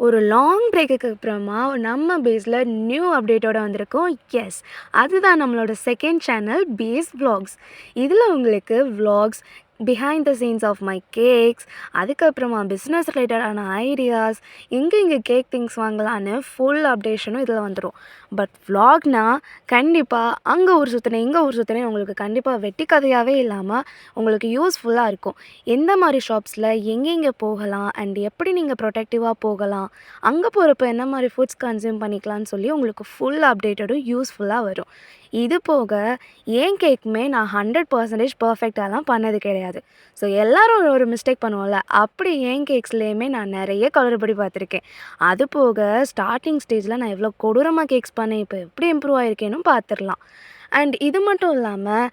ஒரு லாங் பிரேக்குக்கு அப்புறமா நம்ம பேஸில் நியூ அப்டேட்டோட வந்திருக்கோம். எஸ், அதுதான் நம்மளோட செகண்ட் சேனல் பேஸ் vlogs. இதில் உங்களுக்கு vlogs, behind the scenes of my cakes, அதுக்கப்புறமா பிஸ்னஸ் ரிலேட்டடான ஐடியாஸ், எங்கே கேக் திங்ஸ் வாங்கலான்னு ஃபுல் அப்டேஷனும் இதில் வந்துடும். பட் vlogனா கண்டிப்பாக அங்கே ஊர் சுற்றினேன் இங்கே ஊர் சுற்றினேன் உங்களுக்கு கண்டிப்பாக வெட்டி கதையாகவே இல்லாமல் உங்களுக்கு யூஸ்ஃபுல்லாக இருக்கும். எந்த மாதிரி ஷாப்ஸில் எங்கெங்கே போகலாம் அண்ட் எப்படி நீங்கள் ப்ரொடெக்டிவாக போகலாம், அங்கே போகிறப்ப என்ன மாதிரி ஃபுட்ஸ் கன்சியூம் பண்ணிக்கலாம்னு சொல்லி உங்களுக்கு ஃபுல் அப்டேட்டடும் யூஸ்ஃபுல்லாக வரும். இது போக ஏன் கேக்குமே நான் 100% பர்ஃபெக்டாலாம் பண்ணது கிடையாது. ஸோ எல்லோரும் ஒரு மிஸ்டேக் பண்ணுவோம்ல, அப்படி ஏன் கேக்ஸ்லேயுமே நான் நிறைய குளறுபடி பார்த்துருக்கேன். அது போக ஸ்டார்டிங் ஸ்டேஜில் நான் எவ்வளோ கொடூரமாக கேக்ஸ் பண்ணேன், இப்போ எப்படி இம்ப்ரூவ் ஆகிருக்கேன்னு பார்த்துடலாம். அண்ட் இது மட்டும் இல்லாமல்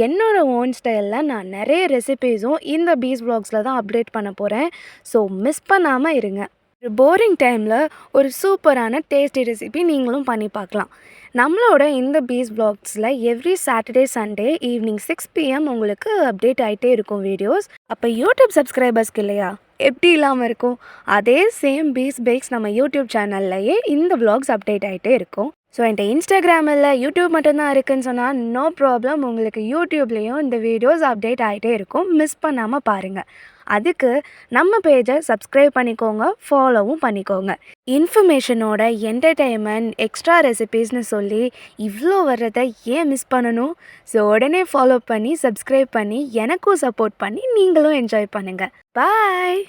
என்னோடய ஓன் ஸ்டைலில் நான் நிறைய ரெசிபீஸும் இந்த பீஸ் vlogsல தான் அப்டேட் பண்ண போகிறேன். ஸோ மிஸ் பண்ணாமல் இருங்க. ஒரு போரிங் டைமில் ஒரு சூப்பரான டேஸ்டி ரெசிபி நீங்களும் பண்ணி பார்க்கலாம். நம்மளோட இந்த பீஸ் vlogsல every Saturday Sunday evening 6 PM உங்களுக்கு அப்டேட் ஆகிட்டே இருக்கும் வீடியோஸ். அப்போ யூடியூப் சப்ஸ்கிரைபர்ஸ்க்கு இல்லையா, எப்படி இல்லாமல் இருக்கும்? அதே சேம் பீஸ் பேக்ஸ் நம்ம யூடியூப் சேனல்லையே இந்த vlogs அப்டேட் ஆகிட்டே இருக்கும். ஸோ என்கிட்ட இன்ஸ்டாகிராம் இல்லை யூடியூப் மட்டும்தான் இருக்குதுன்னு சொன்னால் நோ ப்ராப்ளம், உங்களுக்கு யூடியூப்லேயும் இந்த வீடியோஸ் அப்டேட் ஆகிட்டே இருக்கும். மிஸ் பண்ணாமல் பாருங்கள். அதுக்கு நம்ம பேஜை சப்ஸ்கிரைப் பண்ணிக்கோங்க, ஃபாலோவும் பண்ணிக்கோங்க. இன்ஃபர்மேஷனோட என்டர்டெயின்மெண்ட், எக்ஸ்ட்ரா ரெசிபீஸ்னு சொல்லி இவ்வளோ வர்றதை ஏன் மிஸ் பண்ணணும்? ஸோ உடனே ஃபாலோ பண்ணி சப்ஸ்கிரைப் பண்ணி எனக்கும் சப்போர்ட் பண்ணி நீங்களும் என்ஜாய் பண்ணுங்கள். பாய்.